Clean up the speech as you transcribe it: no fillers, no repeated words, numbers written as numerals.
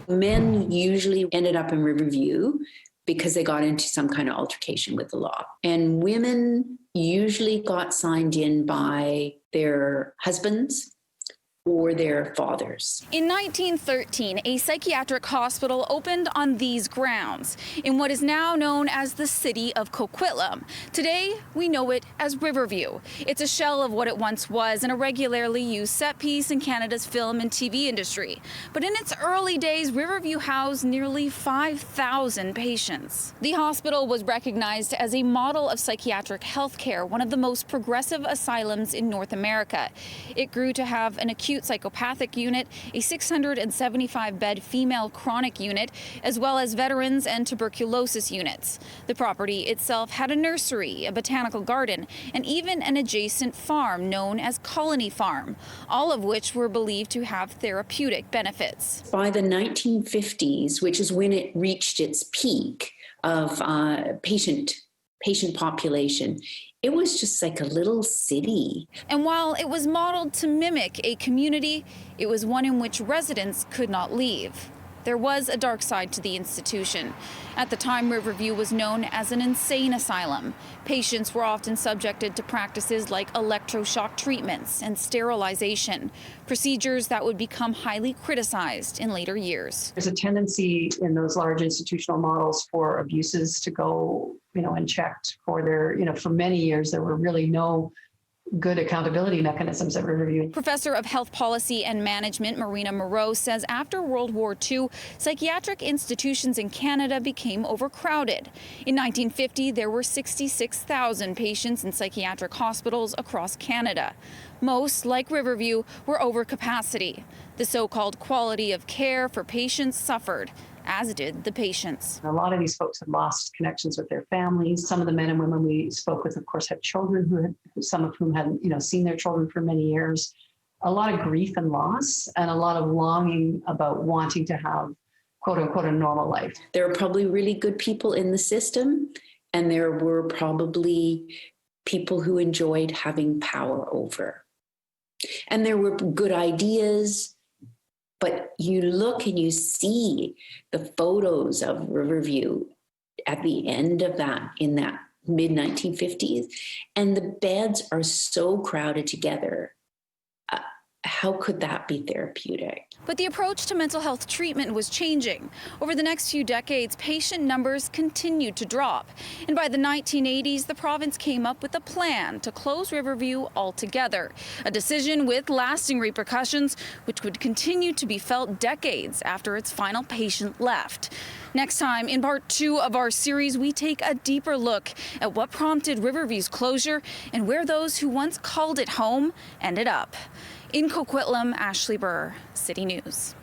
Men usually ended up in Riverview because they got into some kind of altercation with the law. And women usually got signed in by their husbands or their fathers. In 1913, a psychiatric hospital opened on these grounds in what is now known as the city of Coquitlam. Today, we know it as Riverview. It's a shell of what it once was and a regularly used set piece in Canada's film and TV industry. But in its early days, Riverview housed nearly 5,000 patients. The hospital was recognized as a model of psychiatric health care, one of the most progressive asylums in North America. It grew to have an acute psychopathic unit, a 675-bed female chronic unit, as well as veterans and tuberculosis units. The property itself had a nursery, a botanical garden, and even an adjacent farm known as Colony Farm, all of which were believed to have therapeutic benefits. By the 1950s, which is when it reached its peak of patient population, it was just like a little city. And while it was modeled to mimic a community, it was one in which residents could not leave. There was a dark side to the institution. At the time, Riverview was known as an insane asylum. Patients were often subjected to practices like electroshock treatments and sterilization, procedures that would become highly criticized in later years. There's a tendency in those large institutional models for abuses to go, unchecked for for many years. There were really no good accountability mechanisms at Riverview. Professor of Health Policy and Management Marina Moreau says after World War II, psychiatric institutions in Canada became overcrowded. In 1950, there were 66,000 patients in psychiatric hospitals across Canada. Most, like Riverview, were over capacity. The so-called quality of care for patients suffered, as did the patients. A lot of these folks had lost connections with their families. Some of the men and women we spoke with, of course, had children some of whom hadn't, seen their children for many years. A lot of grief and loss, and a lot of longing about wanting to have, quote unquote, a normal life. There are probably really good people in the system, and there were probably people who enjoyed having power over. And there were good ideas. But you look and you see the photos of Riverview at the end of that, in that mid-1950s, and the beds are so crowded together. How could that be therapeutic? But the approach to mental health treatment was changing. Over the next few decades, patient numbers continued to drop. And by the 1980s, the province came up with a plan to close Riverview altogether, a decision with lasting repercussions, which would continue to be felt decades after its final patient left. Next time, in part 2 of our series, we take a deeper look at what prompted Riverview's closure and where those who once called it home ended up. In Coquitlam, Ashley Burr, City News.